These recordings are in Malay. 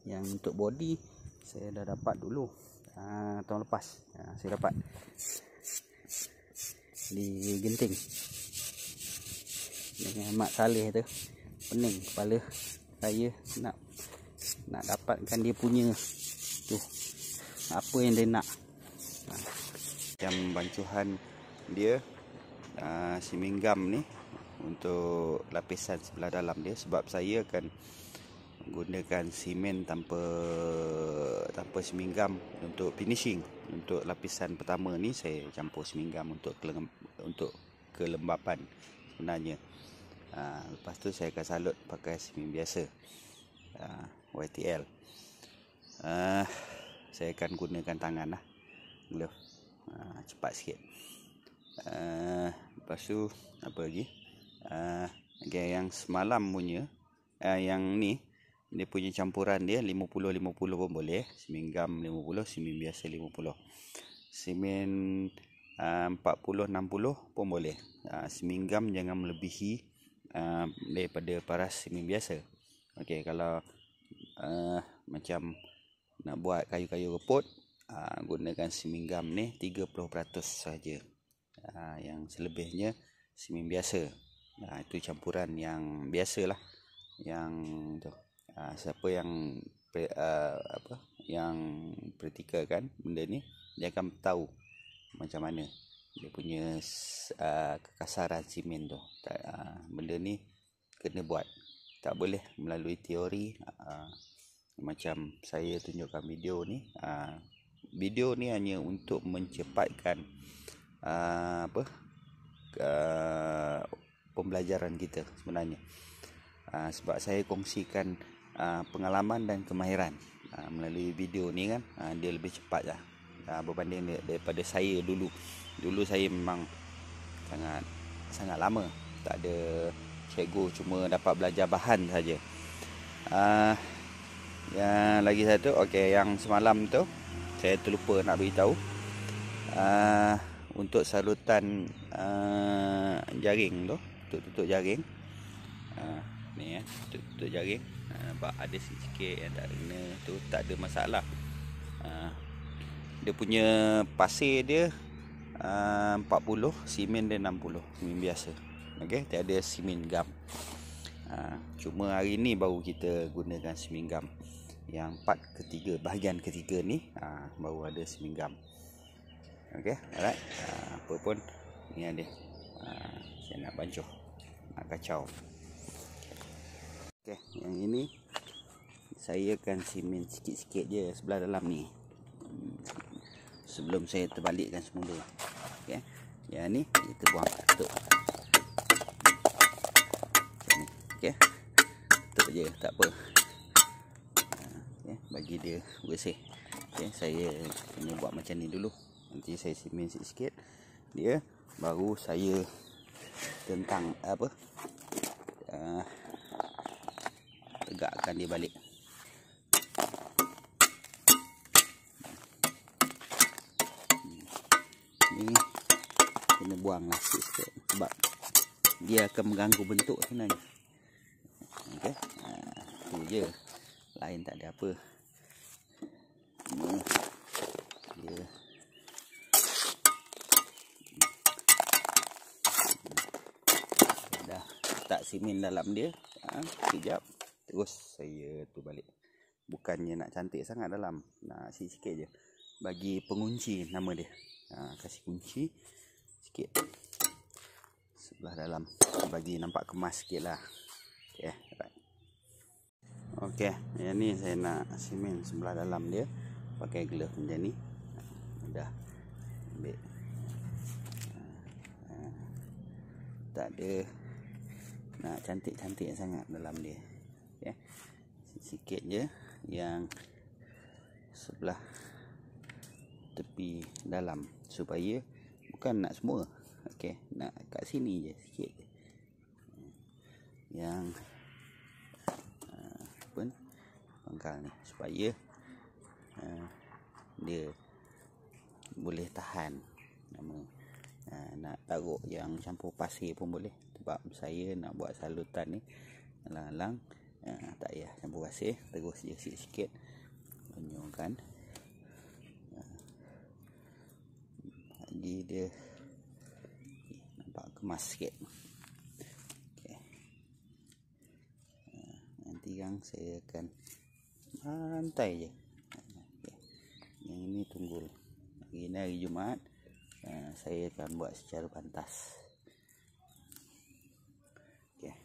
Yang untuk body saya dah dapat dulu tahun lepas. Saya dapat di Genting dengan Mak Saleh tu. Pening kepala saya nak dapatkan dia punya tu, apa yang dia nak. Macam bancuhan dia siminggam ni untuk lapisan sebelah dalam dia, sebab saya akan gunakan simen tanpa seminggam untuk finishing. Untuk lapisan pertama ni saya campur seminggam untuk kelembapan sebenarnya. Lepas tu saya akan salut pakai semen biasa, YTL. Saya akan gunakan tangan lah, glove, cepat sikit. Lepas tu apa lagi, yang semalam punya, yang ni dia punya campuran dia 50-50 pun boleh. Seminggam 50, semen biasa 50. Semen 40-60 pun boleh. Seminggam jangan melebihi daripada paras semen biasa. Okey, kalau macam nak buat kayu-kayu reput, gunakan seminggam ni 30% saja. Yang selebihnya semen biasa. Itu campuran yang biasalah. Yang tu, siapa yang yang praktikalkan benda ni, dia akan tahu macam mana dia punya kekasaran semen tu. Benda ni kena buat, tak boleh melalui teori. Macam saya tunjukkan video ni, video ni hanya untuk mencepatkan pembelajaran kita sebenarnya. Sebab saya kongsikan pengalaman dan kemahiran melalui video ni kan, dia lebih cepat lah berbanding daripada saya dulu. Dulu saya memang sangat lama tak ada cikgu, cuma dapat belajar bahan saja. Yang lagi satu, okey, yang semalam tu saya terlupa nak beritahu, untuk salutan jaring tu, untuk tutup jaring, ni tutup jaring, nampak ada sikit yang tak kena tu, tak ada masalah. Dia punya pasir dia 40, simen dia 60, simen biasa. Okey, tiada simen gam. Cuma hari ni baru kita gunakan simen gam. Yang bahagian ketiga ni baru ada simen gam. Okey, alright. Apa pun ni ada. Saya nak bancuh, nak kacau. Okey, yang ini saya akan simen sikit-sikit je sebelah dalam ni, sebelum saya terbalikkan semula. Okey, yang ni kita buang tutup. Macam ni. Okey, tutup je, tak apa. Bagi dia bersih. Okey, saya kena buat macam ni dulu. Nanti saya simen sikit-sikit dia, baru saya tentang tegakkan dia balik. Ni kena buang lah sikit, sebab dia akan mengganggu bentuk sebenarnya. Okey, tu je, lain tak ada apa. Dia dah letak simen dalam dia, sekejap terus saya tu balik. Bukannya nak cantik sangat dalam, nak sikit-sikit je, bagi pengunci nama dia. Kasih kunci sikit sebelah dalam, bagi nampak kemas sikit lah. Okay, right. Okey, yang ni saya nak simen sebelah dalam dia pakai glove macam ni. Dah ambil, tak ada nak cantik-cantik sangat dalam dia. Okay, sikit je yang sebelah tepi dalam, supaya bukan nak semua. Okey, nak kat sini je sikit. Yang pangkal ni, supaya dia boleh tahan nama. Nak taruh yang campur pasir pun boleh, sebab saya nak buat salutan ni alang-alang Tak payah campur pasir, terus je sikit-sikit banyakkan. Lagi dia nampak kemas sikit. Okay. Nanti yang saya akan bantai je. Okay. Yang ini tunggul. Hari ni hari Jumaat, saya akan buat secara pantas. Okay.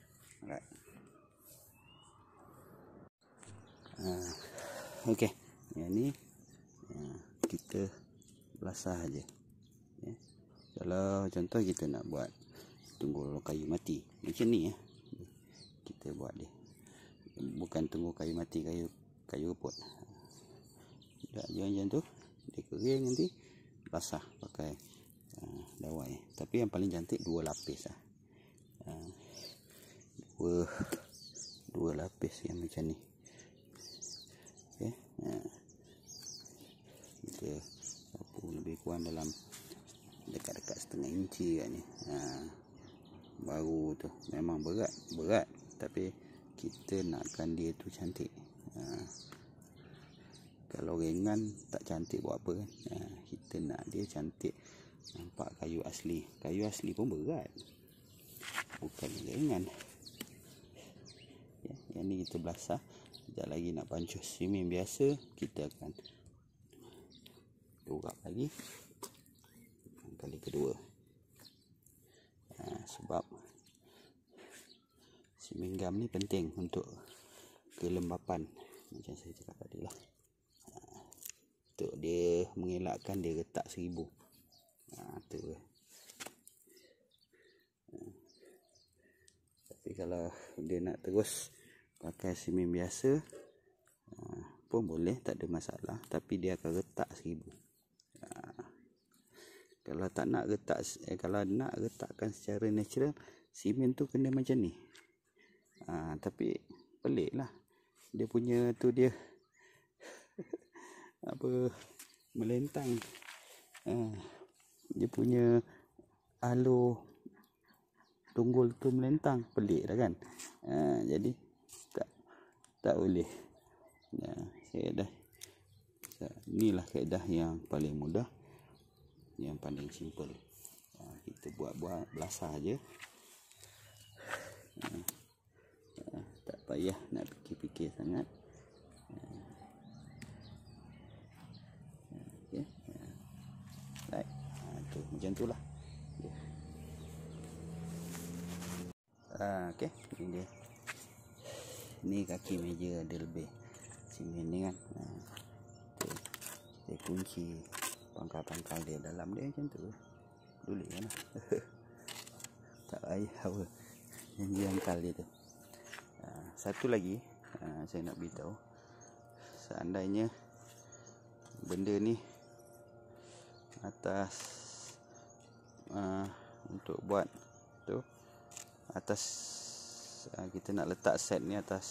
Alright. Okay. Yang ni kita belasah aja. Okay. Kalau contoh kita nak buat tunggul kayu mati macam ni ya, kita buat dia. Bukan tunggul kayu mati, kayu reput. Tak macam tu. Dia kering nanti basah pakai dawai. Tapi yang paling cantik 2 lapis lah. Dua lapis yang macam ni. Okay. Kita sapu lebih kurang dalam dekat-dekat setengah inci kat ni. Baru tu memang berat tapi kita nakkan dia tu cantik. Kalau ringan tak cantik buat apa kan. Kita nak dia cantik, nampak kayu asli. Kayu asli pun berat, bukan ringan. Ya, yang ni kita belasah. Sekejap lagi nak pancuh simen biasa, kita akan urap lagi kali kedua. Sebab simen gam ni penting untuk kelembapan, macam saya cakap tadi lah. Untuk dia mengelakkan dia retak 1000. Tu. Tapi kalau dia nak terus pakai simen biasa pun boleh, tak ada masalah. Tapi dia akan retak 1000. Kalau tak nak retak, kalau nak retakkan secara natural, simen tu kena macam ni. Tapi pelik lah. Dia punya tu dia apa, melentang. Dia punya alur tunggul tu melentang, pelik dah kan. Jadi tak boleh. Saya dah, inilah kaedah yang paling mudah, yang paling simple. Kita buat belasah je. Tak payah nak fikir-fikir sangat. Okay. Right. Tu macam tu lah. Okay. Ini dia. Ni kaki meja ada lebih simen ni kan. Kita kunci pangkal-pangkal dia dalam dia macam tu. Boleh kan. Tak payah apa yang diangkal dia tu. Satu lagi saya nak beritahu, seandainya benda ni atas untuk buat tu atas, kita nak letak set ni atas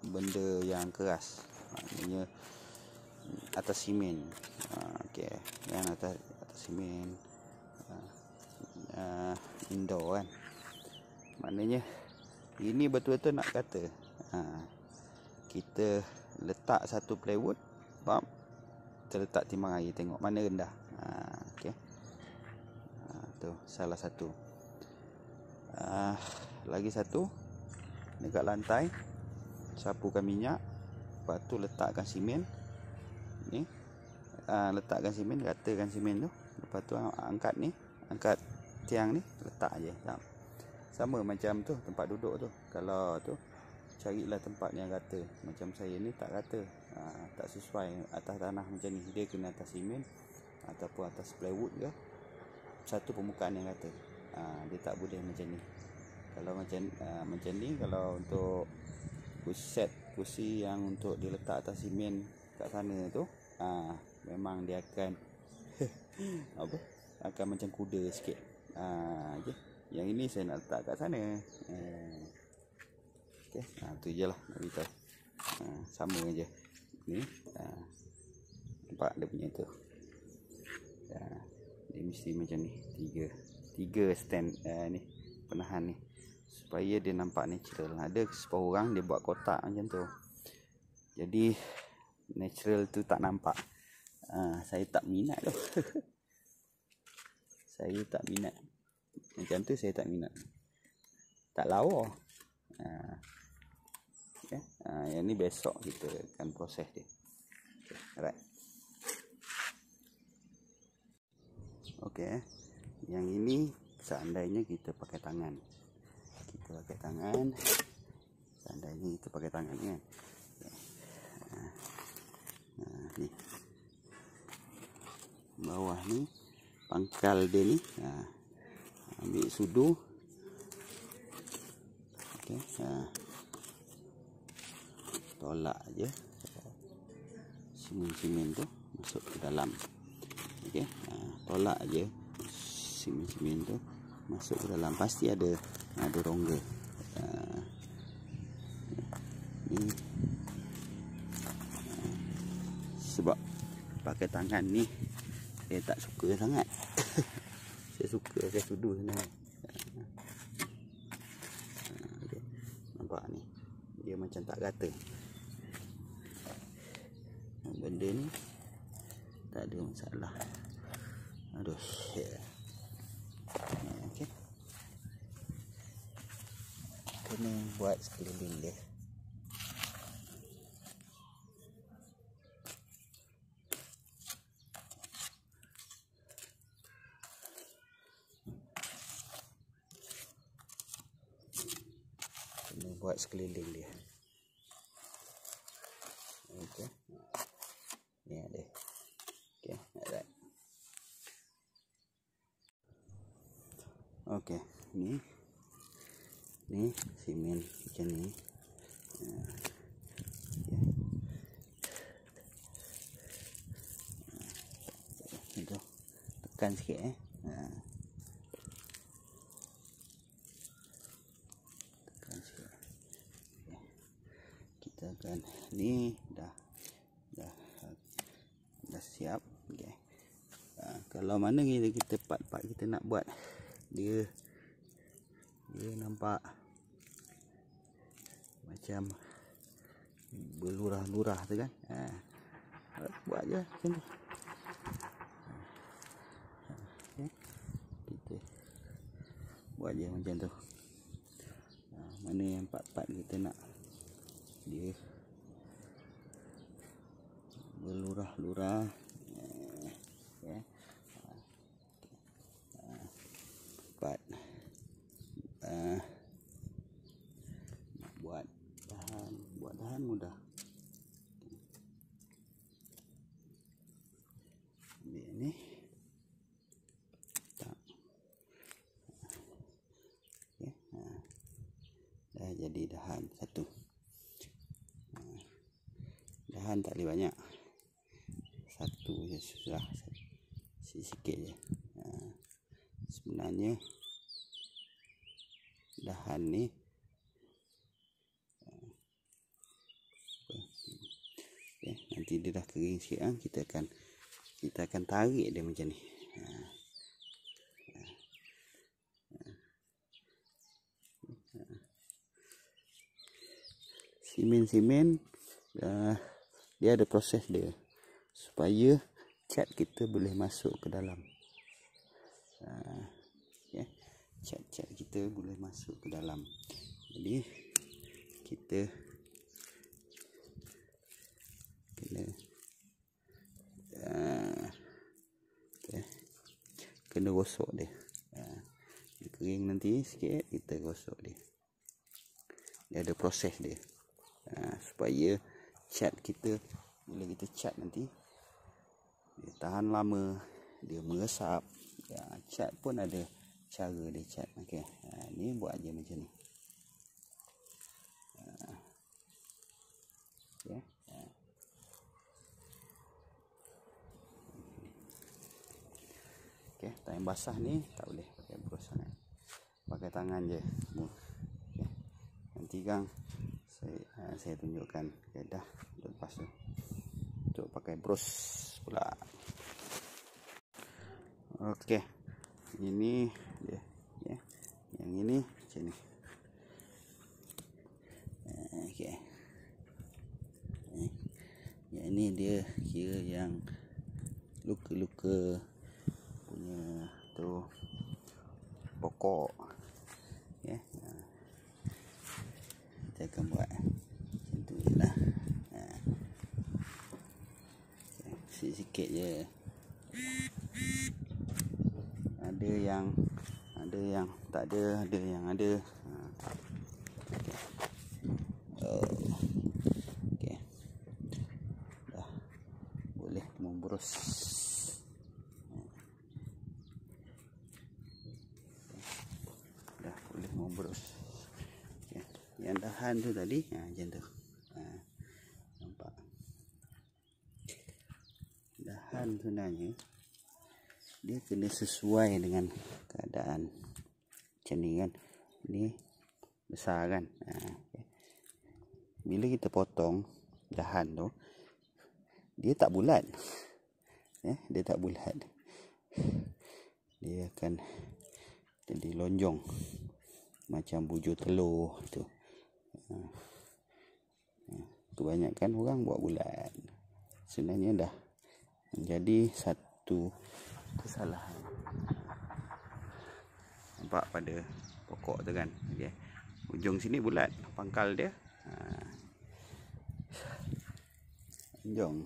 benda yang keras, maknanya atas simen. Okey kan, atas simen indoor kan. Maknanya ini betul-betul nak kata kita letak satu plywood, bam, terletak timbang air, tengok mana rendah. Okey. Tu salah satu. Lagi satu, dekat lantai sapukan minyak, lepas tu letakkan simen ni. Letakkan simen, ratakan simen tu, lepas tu angkat ni, angkat tiang ni, letak je. Sama macam tu tempat duduk tu. Kalau tu carilah tempat yang rata. Macam saya ni tak rata, tak sesuai atas tanah macam ni. Dia kena atas simen ataupun atas plywood ke, satu permukaan yang rata. Dia tak boleh macam ni. Kalau macam ni, kalau untuk set kursi yang untuk diletak atas simen kat sana tu, memang dia akan apa, akan macam kuda sikit. Okay. Yang ini saya nak letak kat sana. Okay. Tu je lah nak beritahu. Sama je ni. Nampak dia punya tu. Dia mesti macam ni. Tiga stand ni, penahan ni. supaya dia nampak natural. Ada separuh orang dia buat kotak macam tu, jadi natural tu tak nampak. Saya tak minat tu. Saya tak minat macam tu, saya tak minat, tak lawa. Okay. Yang ni besok kita akan proses dia. Okay. Alright. Okay. Yang ini seandainya kita pakai tangan. Seandainya kita pakai tangan kan. Ni. Bawah ni pangkal dia ni. Ambil sudu. Okey. Tolak je simen-simen tu masuk ke dalam. Okey. Tolak je simen-simen tu masuk ke dalam. Pasti ada rongga. Ni sebab pakai tangan ni saya tak suka sangat. Saya suka pakai sudu sebenarnya. Okay. Nampak ni, dia macam tak rata. Benda ni tak ada masalah. Aduh. Okay. Kena buat sekeliling dia. Buat sekeliling dia. Okey. Ni ada. Okey, alright. Okey, ni simen macam ni. Itu tekan sikit kita akan ni dah siap. Okay. Kalau mana kita part-part kita nak buat dia nampak macam berlurah-lurah tu kan, buat je macam tu. Okay. Kita buat je macam tu. Mana yang part-part kita nak dia berlurah-lurah. Okay. Part buat dahan mudah. Ambil ni tak. Okay. Dah jadi dahan satu. Dahan tak boleh banyak, satu je sudah, sikit je. Sebenarnya dahan ni okay, nanti dia dah kering sikit, kita akan tarik dia macam ni. Simen dia ada proses dia supaya cat kita boleh masuk ke dalam. Okay. Cat kita boleh masuk ke dalam. Jadi kita kena gosok dia. Dia kering nanti sikit, kita gosok dia. Dia ada proses dia. Supaya cat kita, bila kita cat nanti dia tahan lama, dia meresap. Cat pun ada cara dia cat. Okey, ni buat je macam ni. Okay. Okay, tangan basah ni tak boleh pakai brush sangat, pakai tangan je. Okay. Nanti kan saya tunjukkan. Okay, dah lepas tu untuk pakai brush pula. Okey, ini dia. Okay. Yang ini macam ni. Ini dia kira yang luka-luka punya tu pokok. Ya. Kita akan buat macam tu je lah. Sikit-sikit je. Ada yang tak ada, ada yang ada. Okey. Dah boleh memburus. Dah boleh memburus. Okay. Yang dahan tu tadi, macam tu. Nampak. Dahan sebenarnya dia kena sesuai dengan keadaan macam ni kan. Ni besar kan. Okay. Bila kita potong dahan tu, dia tak bulat. Dia tak bulat. Dia akan jadi lonjong macam bujur telur tu. Kebanyakan orang buat bulat. Sebenarnya dah menjadi satu kesalahan. Nampak pada pokok tu kan. Okay. Ujung sini bulat, pangkal dia lonjong.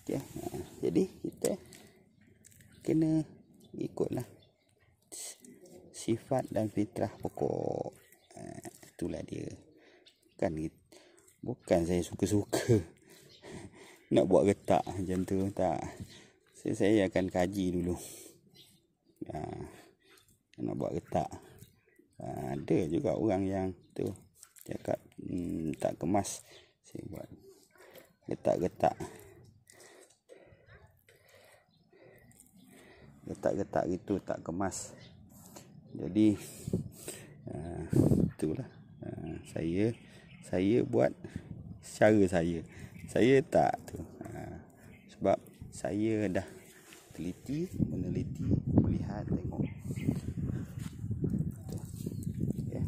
Okay. Jadi kita kena ikutlah sifat dan fitrah pokok. Itulah dia. Bukan saya suka-suka nak buat getak macam tu, tak. Saya akan kaji dulu. Nak buat getak. Ada juga orang yang tu cakap tak kemas. Saya buat getak-getak. Getak-getak gitu tak kemas. Jadi itulah. Saya buat cara saya tak tu. Sebab saya dah meneliti, melihat, tengok. Okay.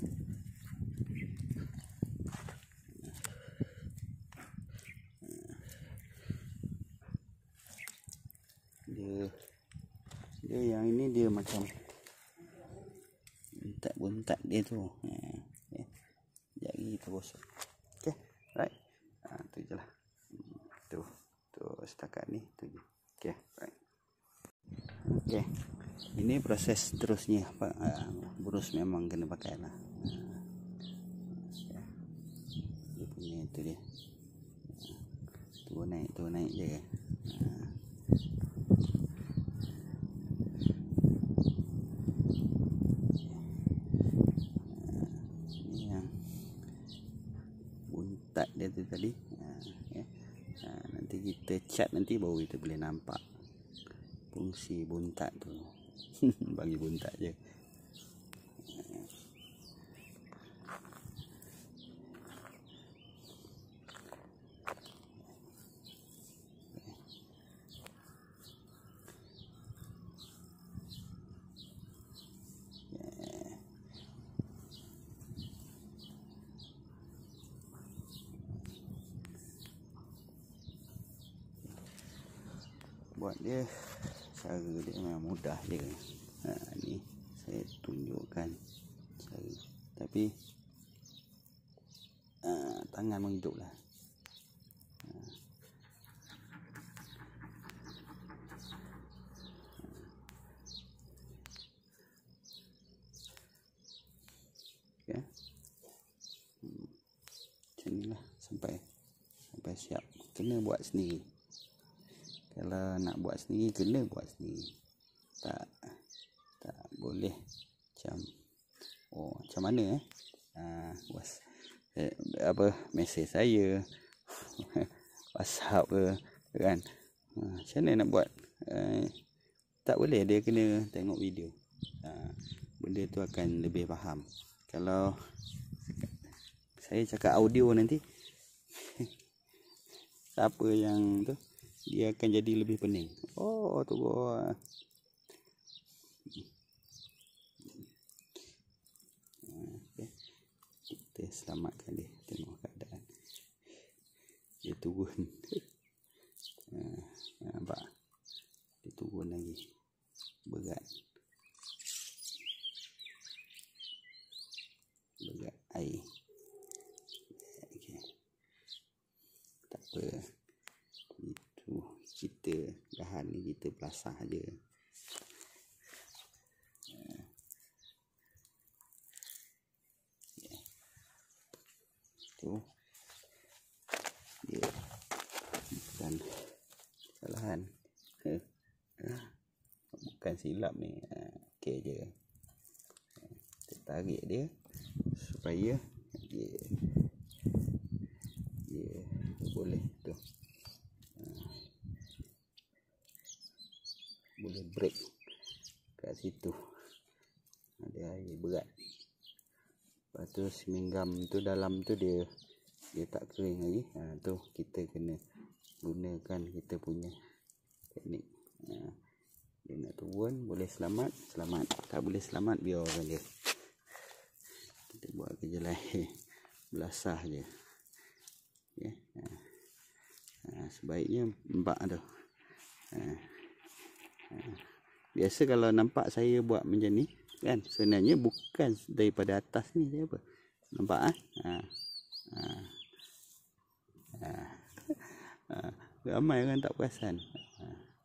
Dia yang ini dia macam buntat dia tu. Jari kita gosok. Okay, right. Tu je lah. Tu setakat ni tu je. Okay, right. Okay, ini proses terusnya. Burus memang kena pakai lah. Dia punya tu dia. Tu naik je. Buntat dia tu tadi. Nanti kita cat, nanti baru kita boleh nampak fungsi buntat tu. Bagi buntat je. Buat dia, cara dia memang mudah je. Ni saya tunjukkan cara. Tapi tangan menghidup lah. Okay. Macam ni lah sampai siap. Kena buat sendiri. Kalau nak buat sendiri, kena buat sendiri. Tak boleh macam mana mesej saya WhatsApp ke kan. Macam mana nak buat? Tak boleh, dia kena tengok video. Benda tu akan lebih faham. Kalau saya cakap audio nanti siapa yang tu, dia akan jadi lebih pening. Okay. Kita selamatkan dia. Tengok keadaan dia turun. Nampak? Dia turun lagi. Berat air. Okay. Tak apa. Itu kita bahan ni kita belasah aja. Tu dia bukan kesalahan. Bukan silap ni. Okey je. Kita tarik dia supaya dia boleh tu. Boleh break kat situ. Ada air berat. Lepas tu seminggam tu dalam tu dia tak kering lagi. Tu kita kena gunakan kita punya teknik. Dia nak turun, boleh selamat, tak boleh selamat, biarkan dia. Kita buat kerja lain, belasah je. Okay. Sebaiknya nampak tu. Biasa kalau nampak saya buat macam ni kan, sebenarnya bukan daripada atas ni saya apa. Nampak ramai orang tak perasan.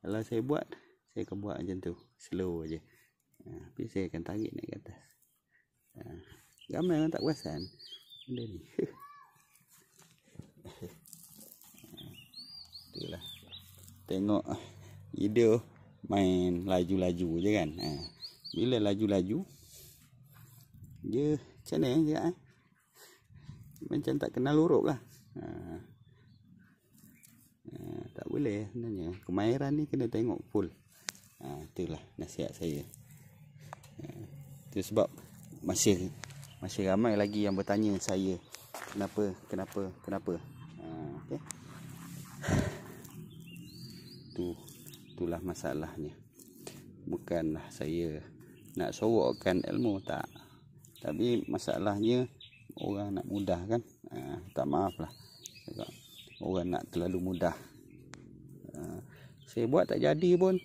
Kalau saya buat, saya akan buat macam tu, slow aja. Tapi saya akan tarik naik ke atas. Ramai orang tak perasan benda ni. Itulah. Tengok video main laju-laju je kan. Bila laju-laju dia macam mana dia macam tak kenal huruf lah. Tak boleh sebenarnya. Kemahiran ni kena tengok full. Itulah nasihat saya. Itu sebab masih ramai lagi yang bertanya saya kenapa. Okay. Itulah masalahnya. Bukanlah saya nak sorokkan ilmu, tak. Tapi masalahnya orang nak mudah kan. Tak maaf lah. Orang nak terlalu mudah. Saya buat tak jadi pun.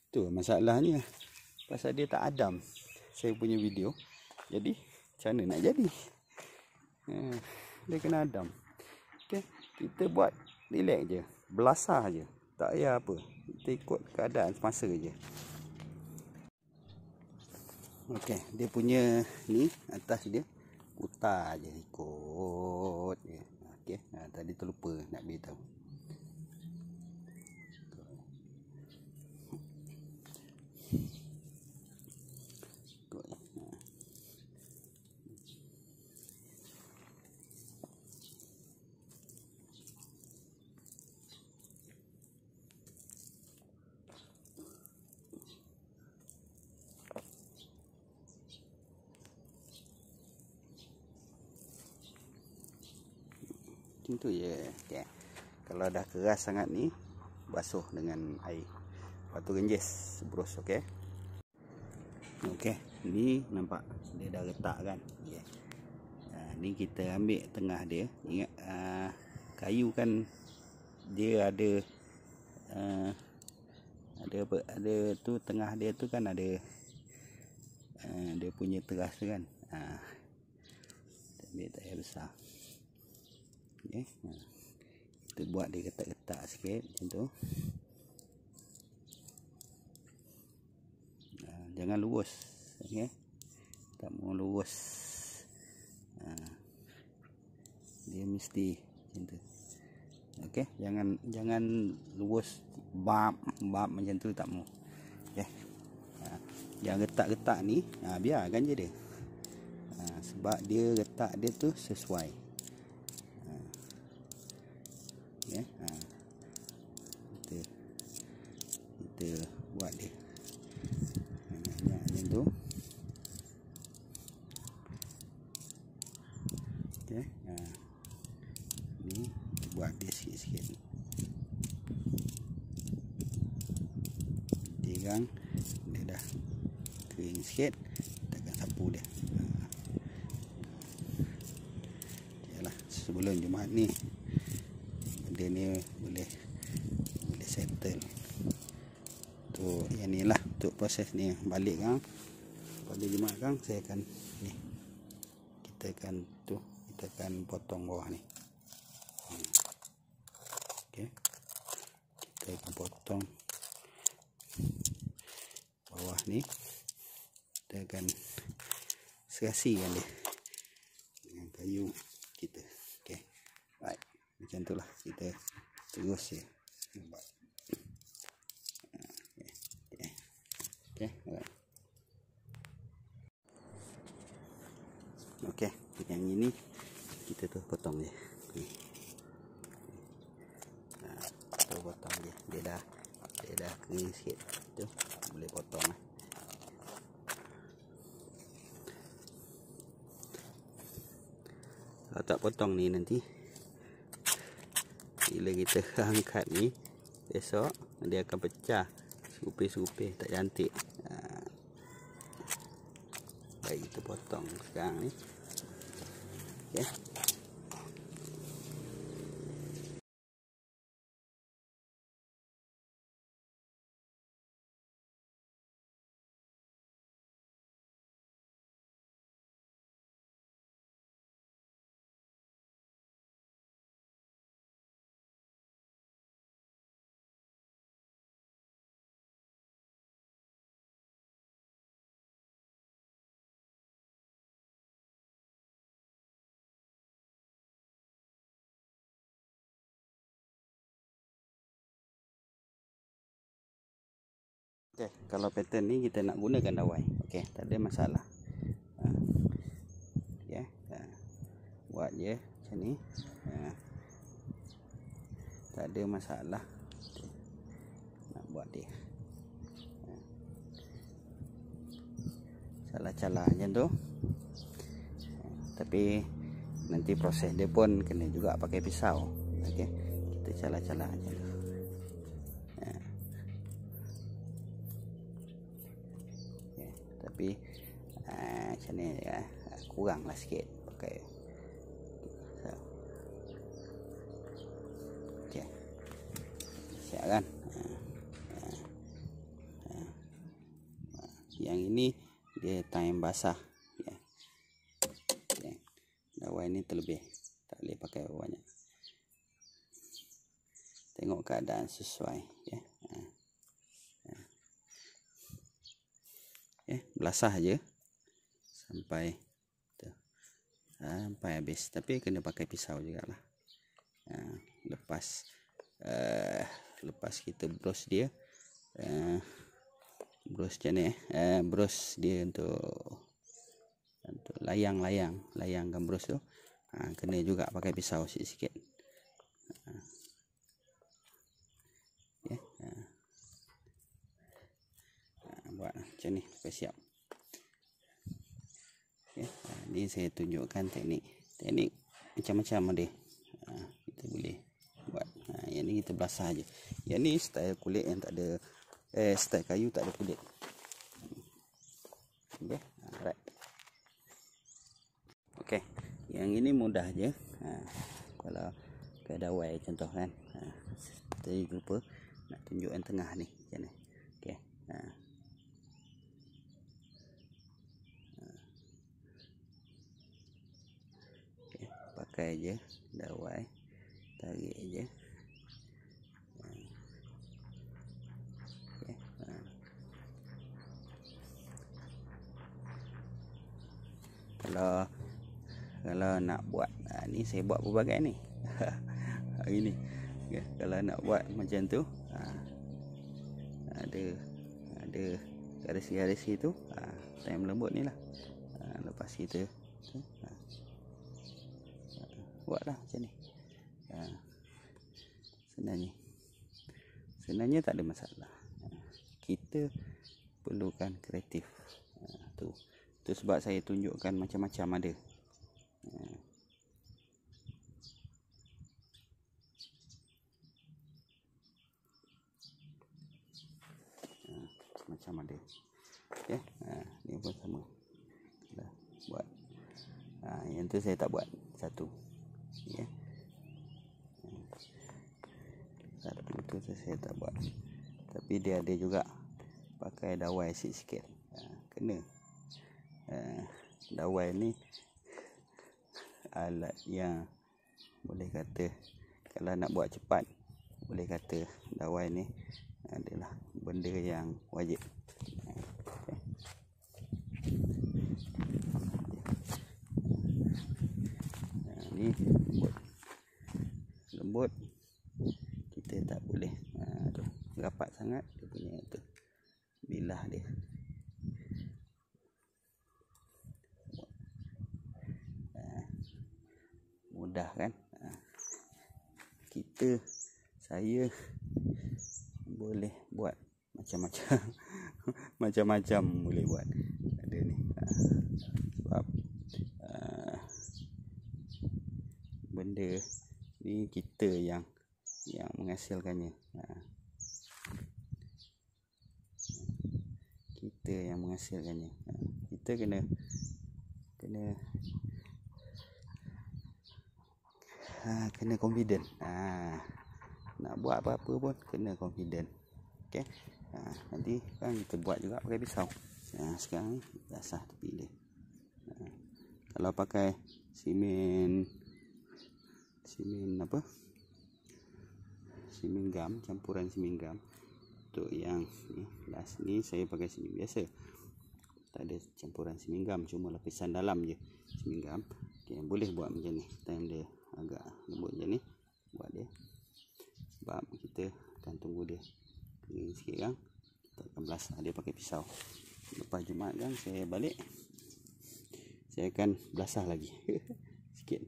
Tu masalahnya. Pasal dia tak adam saya punya video. Jadi macam mana nak jadi? Dia kena adam. Okay. Kita buat relax je, belasah je. Tak payah apa. Kita ikut keadaan semasa je. Okey, dia punya ni atas dia putar je, ikut je. Okey, tadi terlupa nak beritahu. Macam tu je. Okay. Kalau dah keras sangat ni, basuh dengan air. Lepas tu genjis, brus. Okey. Okey, ni nampak dia dah retak kan. Okay. Ni kita ambil tengah dia. Ingat kayu kan dia ada apa? Ada tu tengah dia tu kan ada dia punya teras tu kan. Kita ambil tayar besar. Okay. Kita buat dia ketak-ketak sikit macam tu. Jangan lurus. Okay. Tak mau lurus. Dia mesti macam tu. Okay. Jangan lurus bab macam tu, tak mau. Okay. Yang retak-retak ni biarkan je dia. Sebab dia retak dia tu sesuai. Okay. Kita buat dia macam tu. Okay. Ni buat dia sikit-sikit. Dia dah kering sikit, kita akan sapu dia. Yalah, sebelum Jumaat ni dia ni boleh settle. Tu yang ni lah untuk proses ni. Balik kan pada 5 kan saya akan ni, kita akan potong bawah ni. Okey, kita akan potong bawah ni, kita akan serasikan dia dengan kayu kita. Okey, baik, macam tu lah kita terus je buat. Okey, alright. Okey, yang ini kita tu potong je. Kita potong je. Dia dah kering sikit. Tu boleh potong lah. Kalau tak potong ni nanti bila kita angkat ni besok dia akan pecah, serupih-serupih, tak cantik. Baik, kita potong sekarang ni. Okey. Okey, kalau pattern ni kita nak gunakan dawai. Okey, tak ada masalah. Okey, buat je macam ni. Tak ada masalah. Nak buat dia. Calah-calah macam tu. Tapi nanti proses dia pun kena juga pakai pisau. Okey, kita calah-calah macam tu. Tapi macam ni kurang lah sikit pakai. Okey, siap kan? Yang ini dia time basah. Okay. Dawai ni terlebih, tak boleh pakai banyak. Tengok keadaan sesuai. Belasah je sampai habis. Tapi kena pakai pisau jugalah. Lepas kita brush dia, brush macam ni, brush dia untuk layangkan brush tu. Kena juga pakai pisau sikit-sikit. Buat macam ni sampai siap. Ni saya tunjukkan teknik macam-macam ada. Kita boleh buat. Yang ni kita belasah je. Yang ni style kulit yang tak ada, style kayu tak ada kulit. Okey, alright. Okey, yang ini mudah je. Kalau ke dawai contoh kan. Tadi lupa nak tunjuk yang tengah ni macam ni. Okey. Pakai je dawai, tarik je. Okay. Kalau nak buat ni saya buat pelbagai ni hari ni. Okay. Kalau nak buat macam tu, ada garis-garis itu, time lembut ni lah. Lepas kita buatlah macam ni. Sebenarnya tak ada masalah. Kita perlukan kreatif. Tu sebab saya tunjukkan macam-macam ada. Macam ada. Okey, ni pun sama. Dah buat. Yang tu saya tak buat satu. Ya. tu saya tak buat. Tapi dia ada juga pakai dawai sikit-sikit. Kena. Dawai ni alat yang boleh kata kalau nak buat cepat, boleh kata dawai ni adalah benda yang wajib. Ni lembut, kita tak boleh rapat sangat dia punya tu bilah dia. Mudah kan? Saya boleh buat macam-macam. Macam-macam boleh buat. Ada ni. Sebab benda ni kita yang menghasilkannya. Kita yang menghasilkannya. Kita kena confident. Nak buat apa-apa pun kena confident. Okey. Nanti kan kita buat juga pakai pisau. Sekarang ni basah tepi dia. Kalau pakai simen apa? Simen gam, campuran simen gam. Untuk yang ni, last ni saya pakai simen biasa. Tak ada campuran simen gam, cuma lapisan dalam je simen gam. Okey, boleh buat macam ni. Time dia agak lembut macam ni, buat dia. Sebab kita akan tunggu dia kering sikit kan, kita akan belasah dia pakai pisau. Lepas Jumaat kan saya balik, saya akan belasah lagi sikit.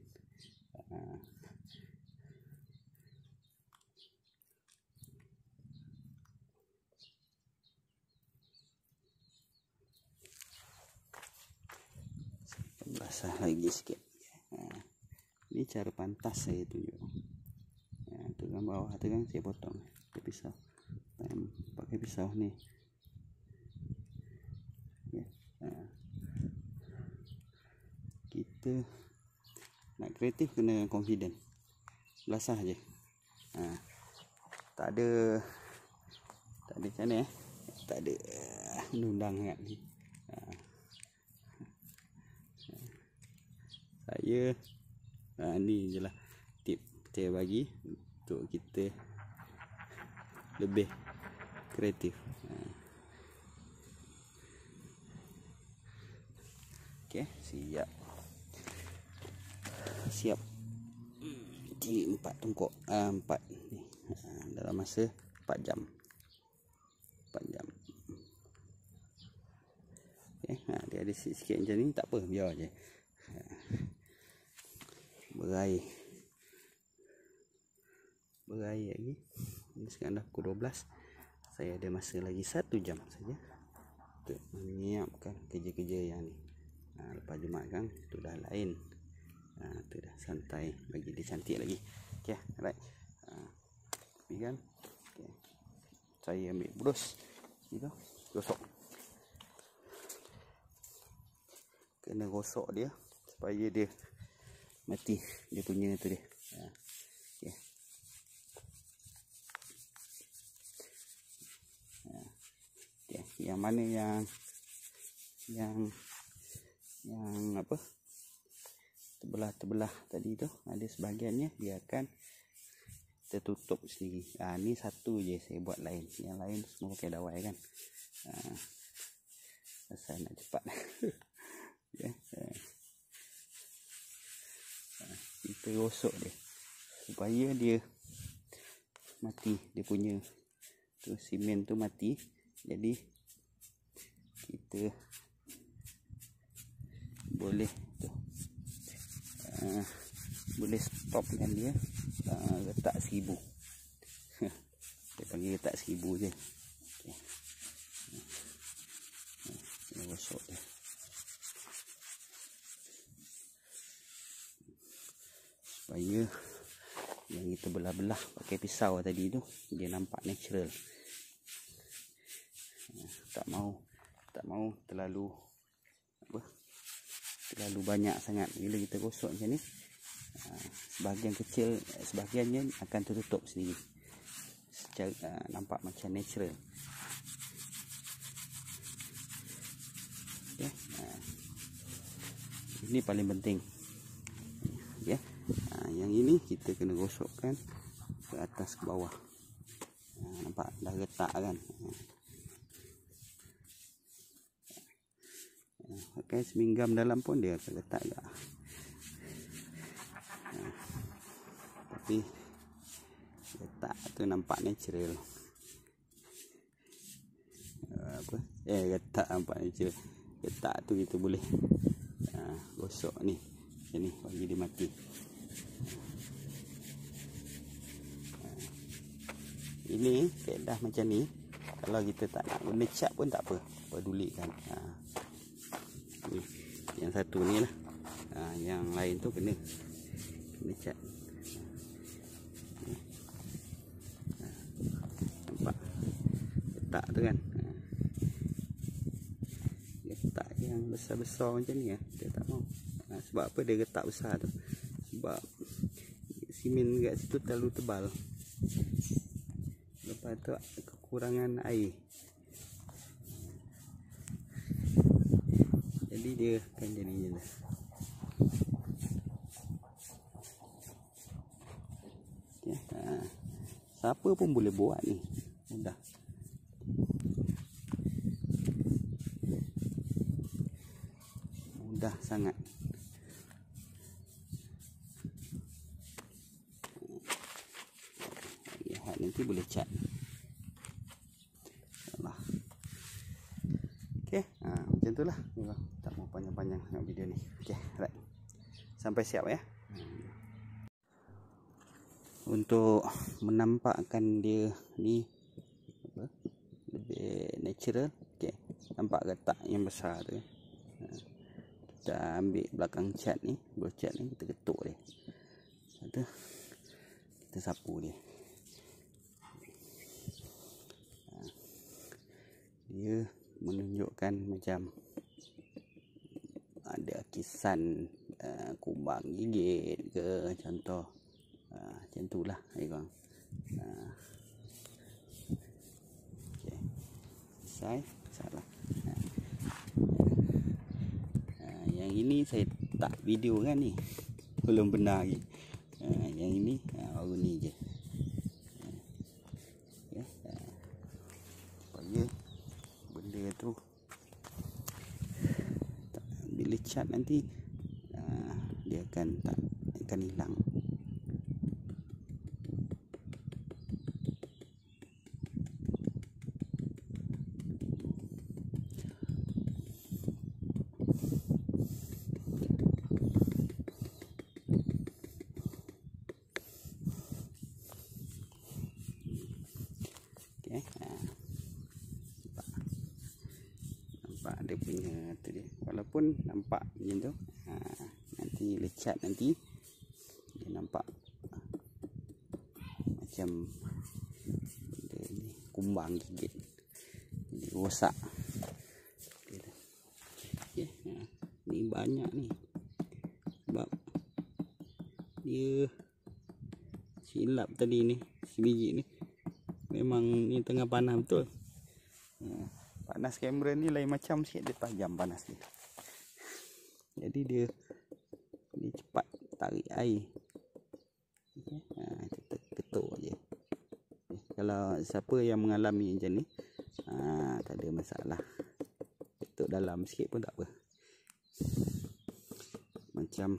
Belasah lagi sikit. Ini cara pantas saya tunjuk. Tegang bawah tu kan saya potong pakai pisau. Pakai pisau ni. Kita nak kreatif kena confident. Belasah je. Tak ada macam mana tak ada undang sangat ni. Saya ni je lah tip saya bagi untuk kita lebih kreatif. Okey, siap 4 tongkok 4 ni dalam masa 4 jam. Okey, dia ada sikit macam ni, tak apa, biar je. Berair lagi. Ini sekarang dah pukul 12. Saya ada masa lagi 1 jam saja untuk menyiapkan kerja-kerja yang ni. Lepas Jumaat kan tu dah lain. Tu dah santai, bagi dia cantik lagi. Okey, alright. Tapi kan okay. Saya ambil brus gitu, gosok. Kena gosok dia supaya dia mati dia punya tu dia. Okey. Okey, yang mana yang apa? Terbelah tadi tu, ada sebahagiannya biarkan tertutup sendiri. Ni satu je saya buat lain. Yang lain semua pakai dawai kan. Saya nak cepat. Okay. Kita gosok dia supaya dia mati, dia punya tu simen tu mati. Jadi kita boleh tu boleh stopkan dia, letak 1000. Dia panggil letak 1000 je. Kita gosok dia. Supaya yang kita belah-belah pakai pisau tadi tu dia nampak natural. Tak mau terlalu banyak sangat. Bila kita gosok macam ni, sebahagian kecil, sebahagiannya akan tertutup sendiri. nampak macam natural. Okay. Ini paling penting. Okay. Yang ini kita kena gosokkan ke atas ke bawah. Nampak dah retak kan. Pakai seminggam dalam pun dia akan retak juga. Tapi retak tu nampak natural. Retak nampak natural. Retak tu kita boleh gosok ni. Sini bagi dia mati. Ini keadaan macam ni, kalau kita tak nak guna cat pun tak apa, pedulikan. Ni, yang satu ni lah. Yang lain tu kena cat. Nampak letak tu kan. Letak yang besar-besar macam ni dia tak mau. Sebab apa dia letak besar tu? Sebab simen kat situ terlalu tebal. Lepas tu kekurangan air. Jadi dia akan jadi je lah. Okay. Siapa pun boleh buat ni. Mudah. Mudah sangat. Nanti boleh cat. Okey, macam itulah. Tak mau panjang-panjang tengok video ni. Okey, right. Sampai siap ya. Untuk menampakkan dia ni lebih natural. Okey, nampak retak yang besar tu. Kita ambil belakang cat ni, brush cat ni kita ketuk dia. Lepas tu kita sapu dia. Dia menunjukkan macam ada kisan kubang gigit ke contoh. Macam tu lah korang. Okay. Selesai. Salah. Yang ini saya tak video kan ni, belum benar lagi. Yang ini baru ni je. Supaya benda tu bila cat nanti dia akan hilang. Okay. Nampak dia punya tu dia. Walaupun nampak macam tu, nanti lecat nanti dia nampak macam benda ni kumbang gigit, jadi rosak. Okay. Ni banyak ni sebab dia silap tadi ni, sebiji ni memang ni tengah panas betul. Panas kamera ni lain macam sikit, dia tajam panas ni. Jadi dia cepat tarik air. Kita ketuk je. Kalau siapa yang mengalami macam ni, tak ada masalah. Ketuk dalam sikit pun tak apa. Macam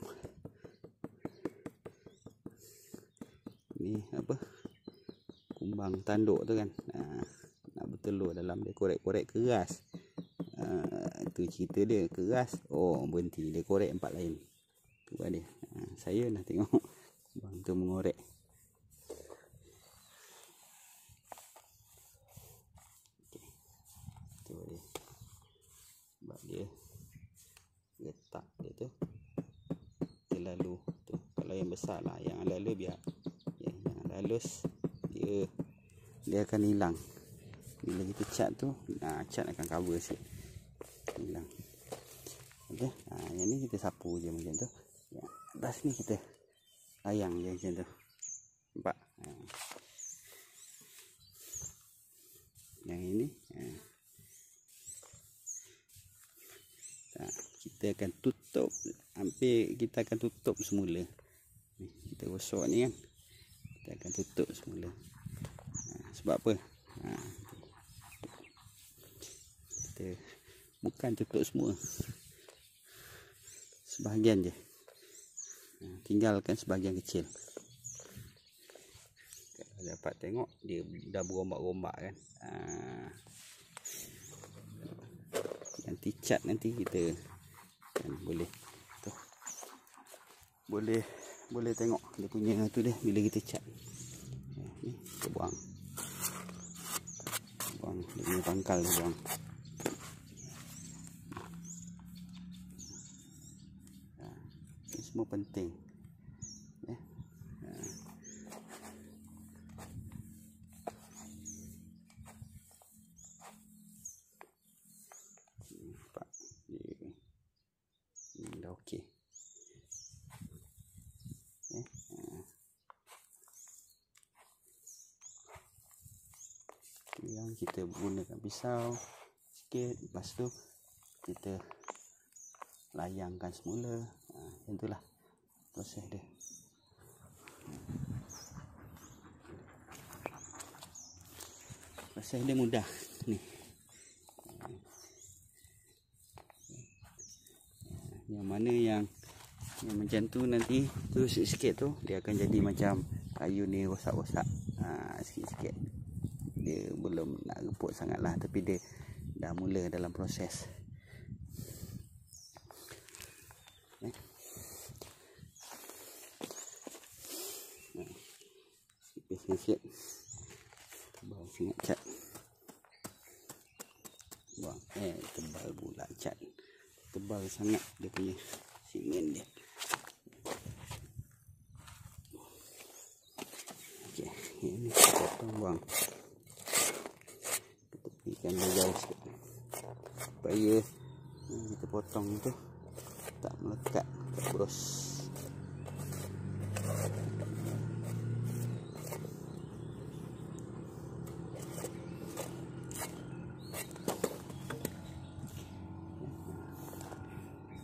ni apa? Kumbang tanduk tu kan. Nak bertelur dalam dia, korek-korek keras. Itu cerita dia keras. Oh, berhenti, dia korek tempat lain. Tu dia. Saya nak tengok bang tu mengorek. Okay. Tu dia. Sebab dia letak dia tu terlalu tu. Kalau yang besar lah, yang lalu biar. Yang halus dia akan hilang. Bila kita cat tu, cat akan cover sikit, hilang. Okey, yang ni kita sapu je macam tu. Yang atas ni kita layang je macam tu. Nampak? kita akan tutup. Hampir kita akan tutup semula. Ni, kita gosok ni kan. Kita akan tutup semula. Sebab apa? Kita bukan tutup semua. Sebahagian je. Tinggalkan sebahagian kecil. Kalau dapat tengok dia dah berombak-ombak kan. Nanti cat nanti kita kan boleh tu. Boleh tengok dia punya tu dia bila kita cat. Ni kita buang dia punya pangkal dia buang. Ini semua penting. Dah okey. Yang kita gunakan pisau sikit, lepas tu kita layangkan semula. Macam itulah proses dia. Proses dia mudah ni. Yang mana yang macam tu nanti terus sikit tu dia akan jadi macam kayu ni rosak-rosak sikit-sikit. Dia belum nak reput sangat lah, tapi dia dah mula dalam proses. Sikit-sikit tebal sangat cat. Buang tebal pula cat. Tebal sangat dia punya simen dia. Okey, ini kita potong buang. Kita pikan dia jauh sikit supaya kita potong tu tak melekat kat bros.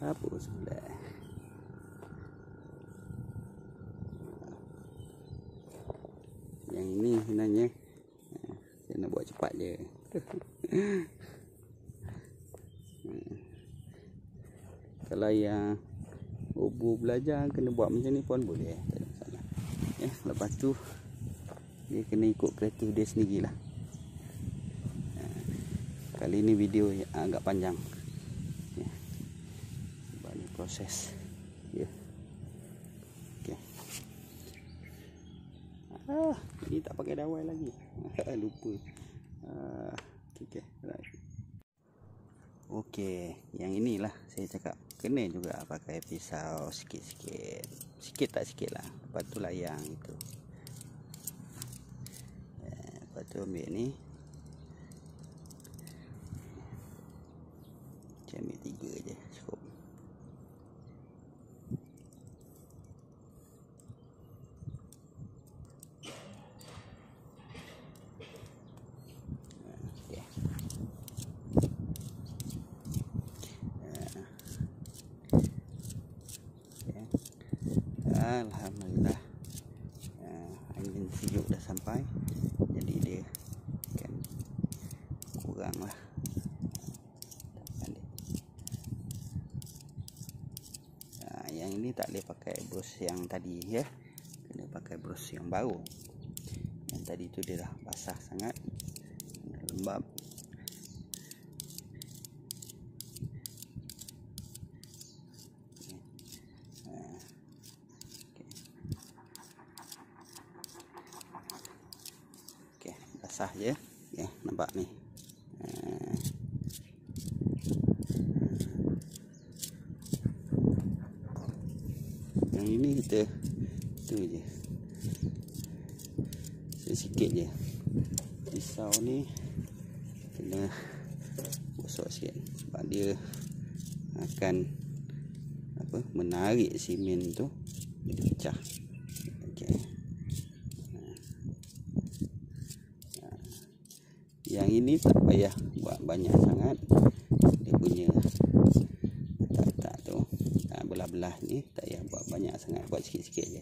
Apa sebelah yang ini sebenarnya saya nak buat cepat je. Kalau yang Obu belajar kena buat macam ni pun boleh, tak ada masalah. Lepas tu dia kena ikut kreatif dia sendirilah. Kali ni video agak panjang. Proses ya. Okey. Ini tak pakai dawai lagi. Lupa. Okey, right. Okey, yang inilah saya cakap kena juga pakai pisau sikit-sikit. Sikit tak sikit lah. Lepas tu layang itu. Lepas tu ambil ni. Saya ambil 3 je cukup. Alhamdulillah, angin sejuk dah sampai, jadi dia kan kurang lah. Yang ini tak boleh pakai bros yang tadi ya, kena pakai bros yang baru. Yang tadi tu dia dah basah sangat, lembab. Basah je, okay, nampak ni. Yang ini kita tu je, sikit je. Pisau ni kena gosok sikit sebab dia akan menarik simen tu jadi pecah. Okey. Yang ini tak payah buat banyak sangat. Dia punya tak belah ni tak payah buat banyak sangat, buat sikit-sikit je.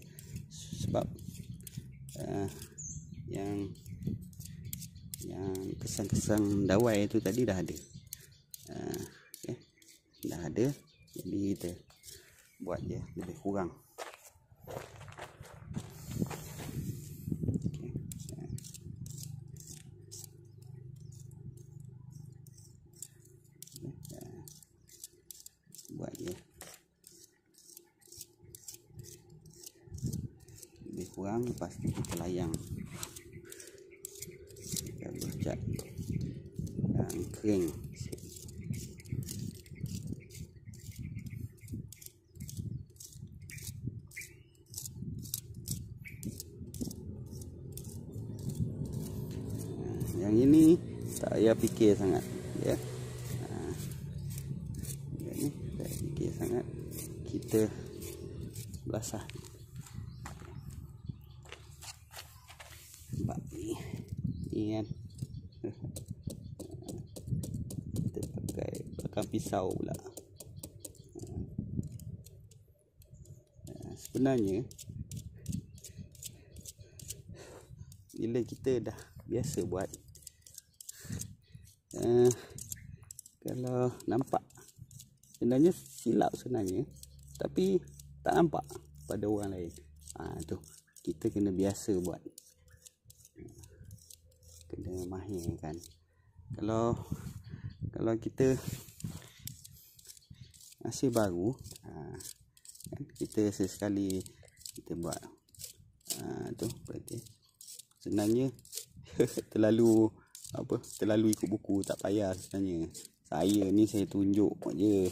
Sebab yang kesan-kesan dawai tu tadi dah ada. Okay. Dah ada, jadi kita buat je lebih kurang. Okay. Buat je lebih kurang, lepas tu kita layang. Kita bercat yang kering. Yang ini tak payah fikir sangat ya. Yang ni tak payah fikir sangat, kita belasah. Nampak ni kan. Kita pakai belakang pisau pula. Sebenarnya bila kita dah biasa buat, kalau nampak sebenarnya silap sebenarnya, tapi tak nampak pada orang lain. Tu kita kena biasa buat, kena mahir kan. Kalau kita masih baru, kan, kita sesekali kita buat tu berarti sebenarnya terlalu ikut buku, tak payah sebenarnya. Saya ni saya tunjuk je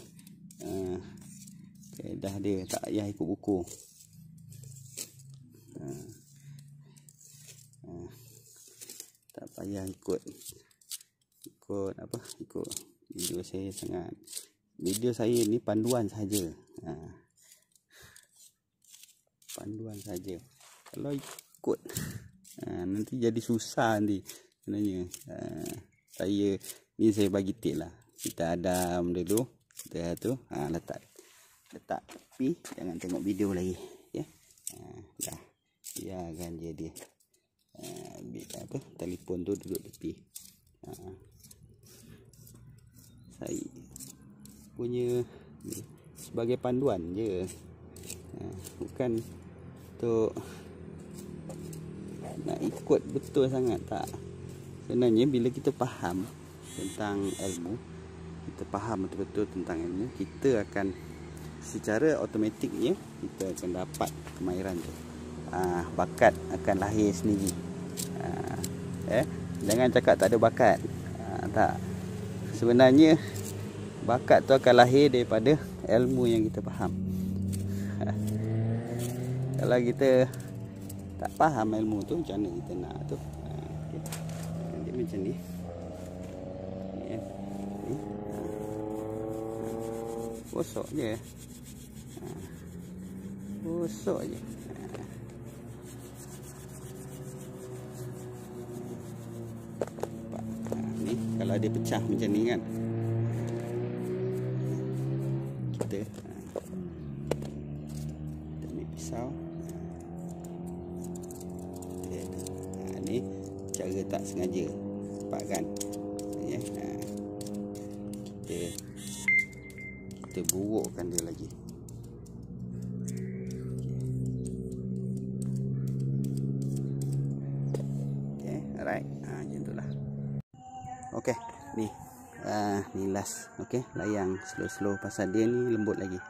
kaedah dia, tak payah ikut buku. Tak payah ikut video saya sangat. Video saya ni panduan saja. Panduan saja. Kalau ikut nanti jadi susah nanti sebenarnya. Saya bagi tip lah. Kita adam dulu, kita tu letak, tapi jangan tengok video lagi ya. Dah biarkan je dia. Telefon tu duduk tepi. Saya punya sebagai panduan je, bukan untuk nak ikut betul sangat, tak. Sebenarnya bila kita faham tentang ilmu, kita faham betul-betul tentang ilmu, kita akan secara automatiknya kita akan dapat kemahiran tu. Bakat akan lahir sendiri. Jangan cakap tak ada bakat. Tak. Sebenarnya bakat tu akan lahir daripada ilmu yang kita faham. Kalau kita tak faham ilmu tu, macam mana kita nak tu? Dia macam ni. Gosok je. Gosok je. Ni kalau dia pecah macam ni kan, kita ambil pisau. Ni cara tak sengaja, nampak kan ya. Kita burukkan dia lagi. Okay, alright. Macam tu lah. Okay, ni ni last. Okay, layang slow-slow pasal dia ni lembut lagi.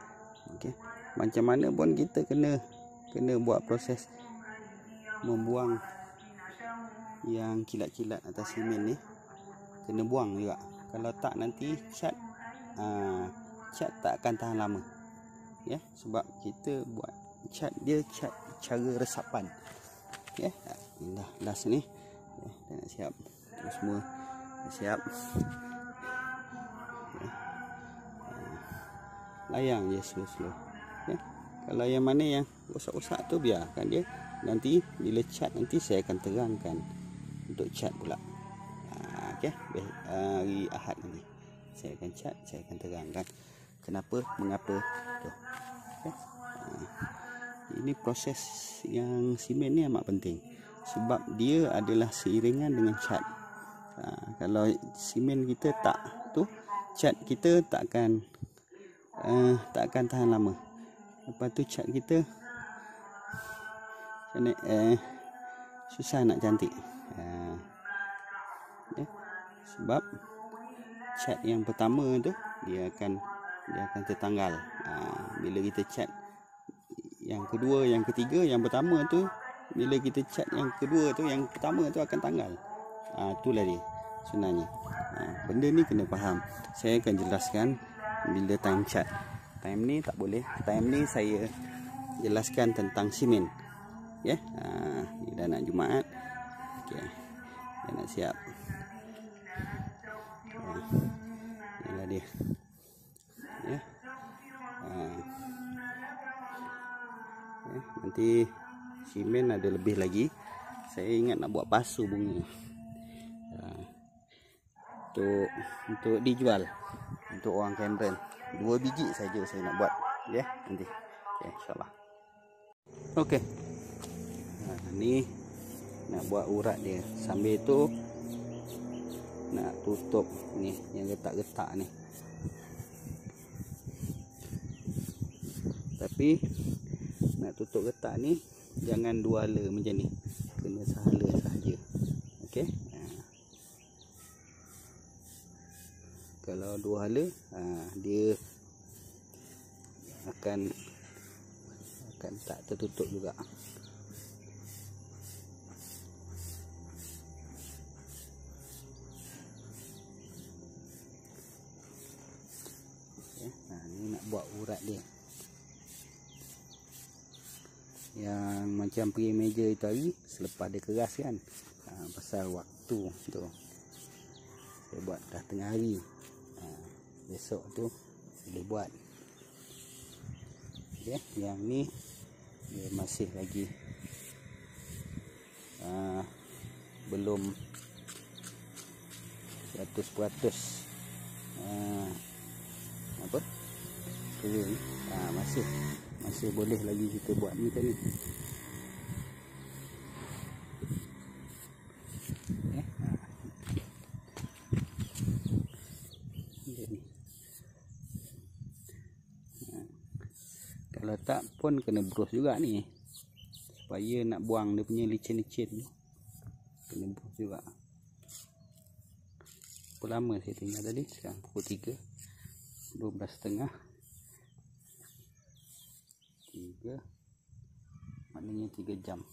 Okay, macam mana pun kita kena buat proses membuang yang kilat-kilat atas semen ni, kena buang juga. Kalau tak nanti cat tak akan tahan lama ya, sebab kita buat cat dia cara resapan ya. Dah last ni dah nak siap, terus semua dah siap ya. Layang je slow-slow ya. Kalau yang mana yang rosak-rosak tu biarkan dia, nanti bila cat nanti saya akan terangkan untuk cat pula. Okey, hari Ahad nanti saya akan cat, saya akan terangkan kenapa, mengapa tu. Ini proses yang simen ni amat penting sebab dia adalah seiringan dengan cat. Kalau simen kita tak tu, cat kita takkan tahan lama. Lepas tu cat kita susah nak cantik. Sebab cat yang pertama tu dia akan tertanggal. Bila kita cat yang kedua, yang ketiga, yang pertama tu, bila kita cat yang kedua tu, yang pertama tu akan tanggal. Itulah dia sebenarnya. Benda ni kena faham. Saya akan jelaskan bila time cat. Time ni tak boleh. Time ni saya jelaskan tentang simen. Ya. Ni dah nak Jumaat. Okey. Dah nak siap. Inilah dia. Ya. Nanti simen ada lebih lagi. Saya ingat nak buat pasu bunga. Untuk dijual untuk orang Cameron. 2 biji saja saya nak buat, ya, nanti. Okey, insya-Allah. Okey. Ni nak buat urat dia. Sambil tu nak tutup ni yang getak-getak ni. Tapi nak tutup getak ni jangan 2 hala macam ni. Kena sehala sahaja. Okey. Kalau 2 hala, dia akan tak tertutup juga. Okay. Ni nak buat urat dia. Yang macam pergi meja itu hari selepas dia keras kan. Pasal waktu tu. Saya buat dah tengah hari. Besok tu boleh buat. Okay. Yang ni dia masih lagi belum 100% apa kering. Masih boleh lagi kita buat macam ni. Kalau tak pun kena brush juga ni, supaya nak buang dia punya licin-licin tu, kena brush juga. Berapa lama saya tinggal tadi? Sekarang pukul 3, 12.30. 3 maknanya 3 jam.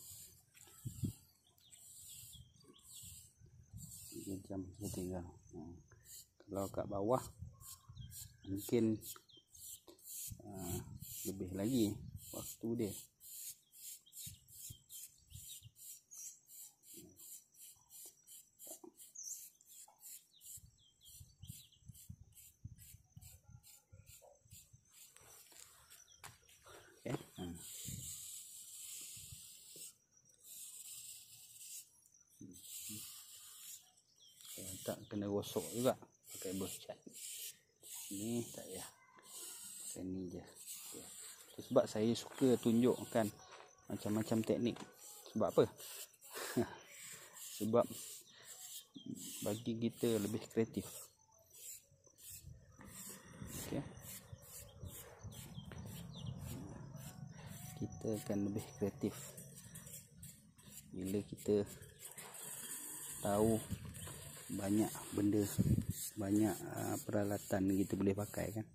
3 jam saya tinggal. Kalau kat bawah mungkin lebih lagi waktu dia. Okay. Tak kena gosok juga pakai brush cat. Ni tak payah. Pakai ni je. Sebab saya suka tunjukkan macam-macam teknik. Sebab apa? Sebab bagi kita lebih kreatif. Okay. Kita akan lebih kreatif bila kita tahu banyak benda, banyak peralatan kita boleh pakai kan.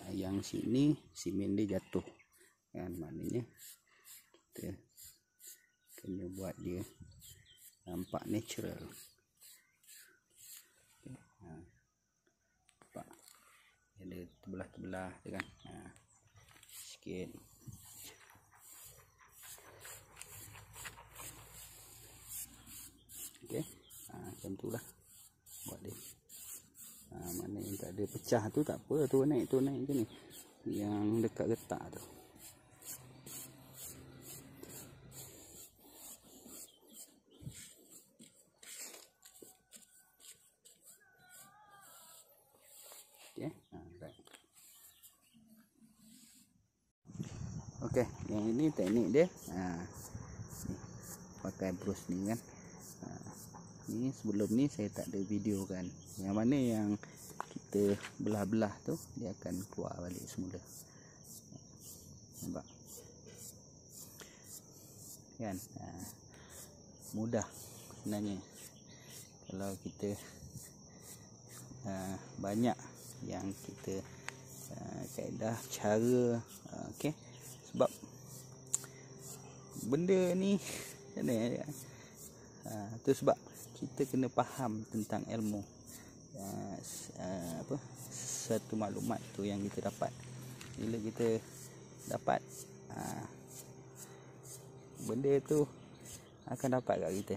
Yang sini simen dia jatuh kan, maknanya kita kena buat dia nampak natural. Nampak ada terbelah-terbelah tu kan, sikit. Okey, macam tu lah buat dia. Mana yang tak ada pecah tu tak apa, tu naik macam ni. Yang dekat getak tu. Okey. Okey, yang ini teknik dia. Ni, pakai brush ni kan. Ni sebelum ni saya tak ada video kan. Yang mana yang kita belah-belah tu dia akan keluar balik semula. Nampak? Kan? Mudah sebenarnya. Kalau kita banyak yang kita kaedah cara, okey. Sebab benda ni macam mana tu sebab kita kena faham tentang ilmu satu maklumat tu yang kita dapat. Bila kita dapat benda tu akan dapat kat kita.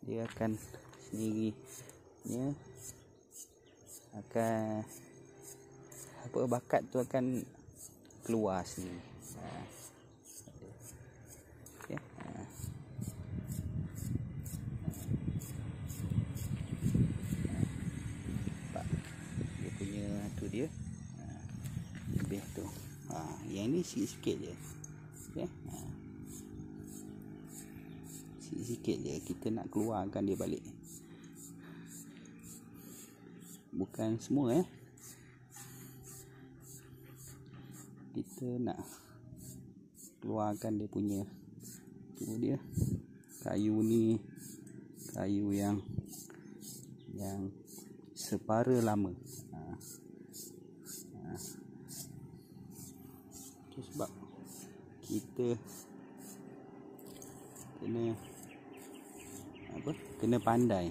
Dia akan sendirinya akan bakat tu akan keluar sendiri. Okay. Dia punya tu dia lebih tu. Yang ni sikit-sikit je. Okay. Sikit-sikit je kita nak keluarkan dia balik. Bukan semua kita nak keluarkan dia punya tu dia. Kayu ni kayu yang separa lama. Itu sebab kita kena pandai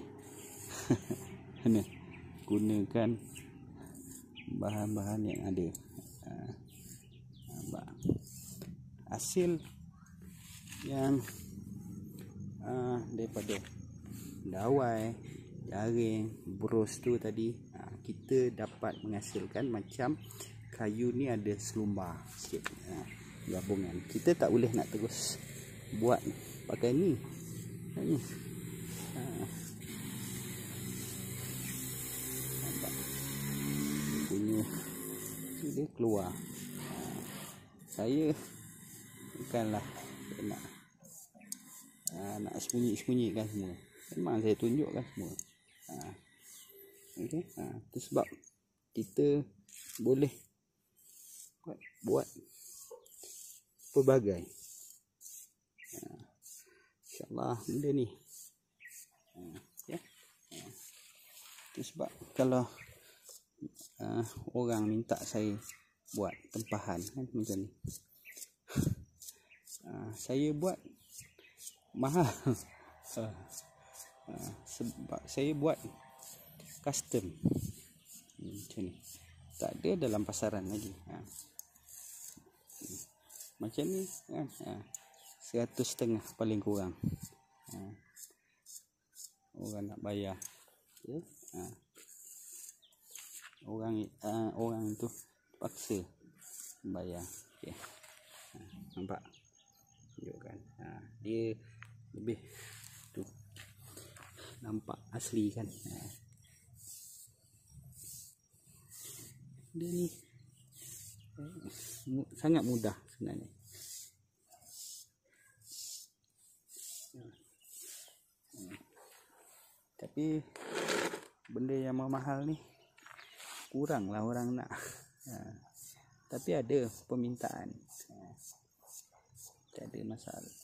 kena gunakan bahan-bahan yang ada. Hasil yang daripada dawai, jaring, bros tu tadi, kita dapat menghasilkan macam kayu ni ada selumbar sikit, gabungan. Kita tak boleh nak terus buat pakai ni. Nampak punya tu dia keluar. Saya bukanlah nak sembunyi-sembunyikan semua. Memang saya tunjukkan semua. Okey. Itu sebab kita boleh buat pelbagai. InsyaAllah benda ni. Ya. Itu sebab kalau orang minta saya buat tempahan kan macam ni, saya buat mahal. Sebab saya buat custom macam ni, tak ada dalam pasaran lagi. Macam ni kan, 150 paling kurang. Orang nak bayar, okay? Orang tu paksa bayar. Okay. Nampak? Tunjukkan. Dia lebih tu nampak asli kan. Dia ni sangat mudah sebenarnya. Tapi benda yang mahal ni kuranglah orang nak. Tapi ada permintaan. Tak ada masalah.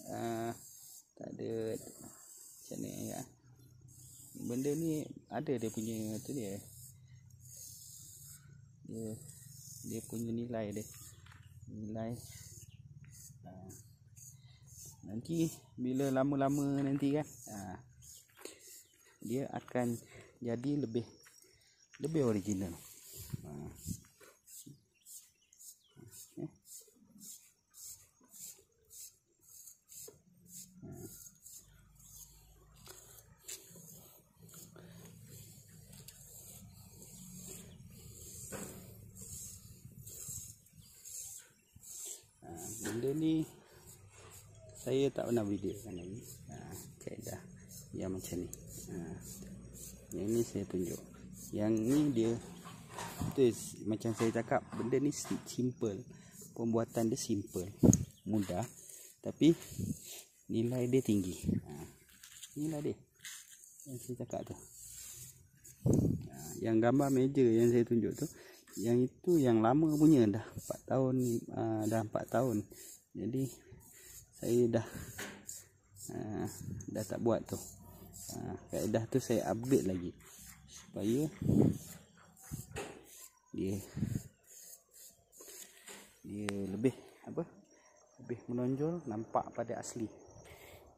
Tak ada macam ni ya. Benda ni ada dia punya tu dia. Dia punya nilai dia. Nilai nanti bila lama-lama nanti kan, dia akan jadi lebih original. Benda ni saya tak pernah videokan lagi. Kaedah yang macam ni. Yang ni saya tunjuk. Yang ni dia tu macam saya cakap, benda ni simple. Pembuatan dia simple, mudah, tapi nilai dia tinggi. Inilah dia yang saya cakap tu. Yang gambar meja yang saya tunjuk tu, yang itu yang lama punya, dah 4 tahun, dah 4 tahun. Jadi saya dah tak buat tu. Kaedah tu saya update lagi supaya dia lebih lebih menonjol, nampak pada asli,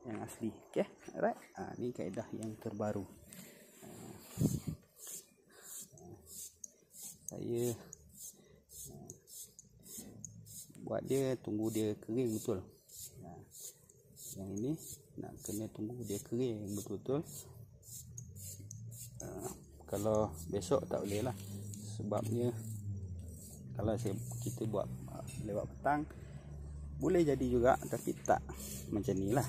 yang asli. Okey, alright. Ni kaedah yang terbaru. Saya buat dia, tunggu dia kering betul. Yang ini nak kena tunggu dia kering betul-betul. Kalau besok tak boleh lah, sebabnya kalau kita buat lewat petang boleh jadi juga, tapi tak macam ni lah.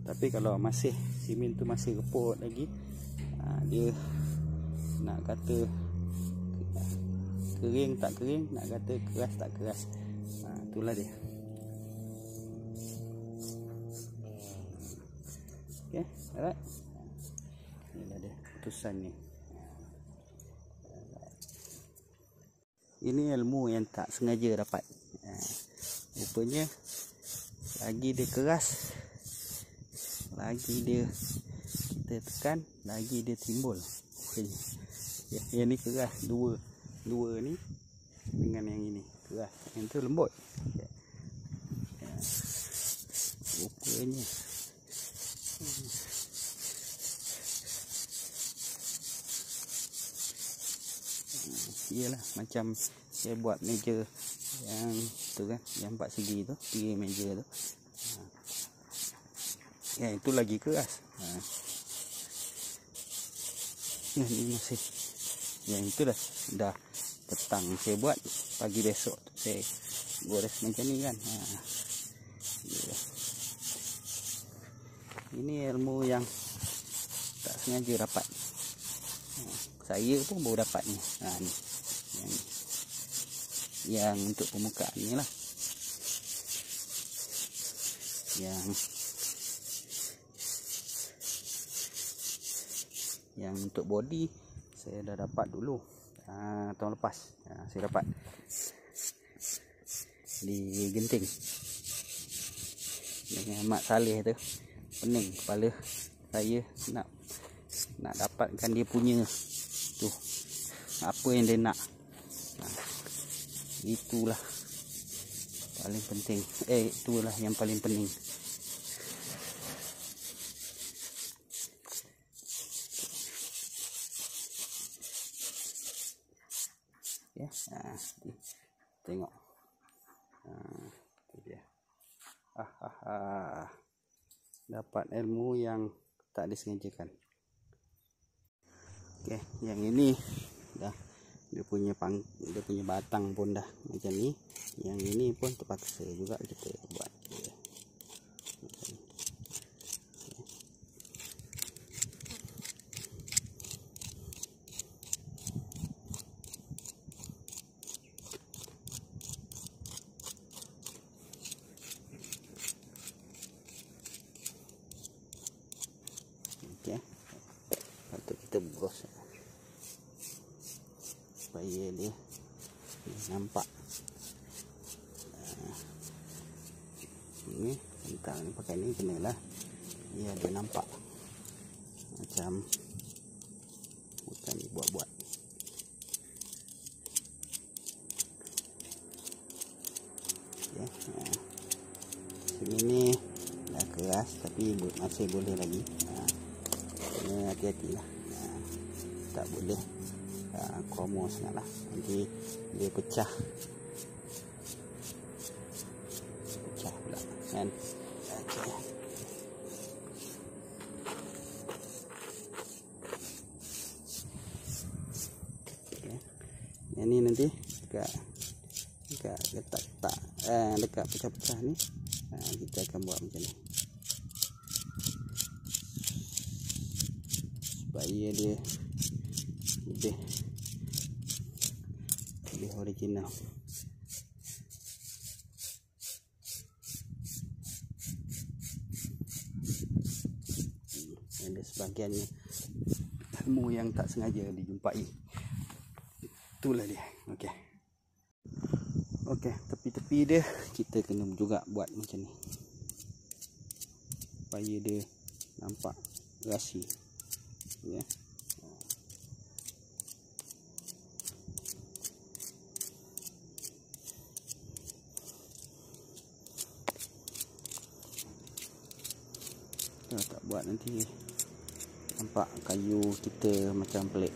Tapi kalau masih simen tu masih reput lagi, dia nak kata kering tak kering, nak kata keras tak keras, itulah dia. Okay, alright. Inilah dia putusannya. Ini ilmu yang tak sengaja dapat. Rupanya lagi dia keras, lagi dia kita tekan, lagi dia timbul. Yang ni keras, dua ni dengan yang ini keras, yang tu lembut. Rupanya iyalah, macam saya buat meja yang tu kan, yang 4 segi tu, 3 meja tu. Yang itu lagi keras. Ini masih, yang itu dah petang saya buat, pagi besok saya gores macam ni kan. Ini ilmu yang tak sengaja dapat. Saya pun baru dapat ni. Ni yang untuk permukaan ni lah. Yang untuk body saya dah dapat dulu, tahun lepas. Saya dapat di Genting dengan Mak Saleh tu. Pening kepala saya nak dapatkan dia punya tu, apa yang dia nak. Itulah paling penting. Itulah yang paling penting. Ya, tengok. Itu dia. Dapat ilmu yang tak disengajakan. Okey, yang ini dah dia punya batang pun dah macam ni. Yang ini pun terpaksa juga kita buat. Okey, patut kita bros supaya dia nampak. Ini tentang ni, pakai ni kenalah ya, dia nampak macam bukan dibuat-buat. Okay. Sini ni dah keras tapi masih boleh lagi. Hati-hati lah, tak boleh kromo sangat lah, nanti dia pecah pula kan. Okay. Yang ni nanti dekat letak dekat pecah-pecah ni, kita akan buat macam ni supaya dia lebih original. Ada sebagiannya ilmu yang tak sengaja dijumpai. Itulah dia. Okey, tepi-tepi dia kita kena juga buat macam ni, supaya dia nampak rasi, ya. Kalau tak buat nanti nampak kayu kita macam pelik.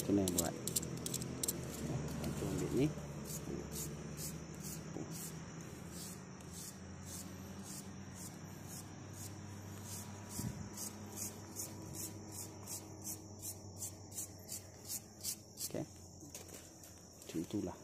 Kena buat. Kita ambil ni. Okey. Macam itulah.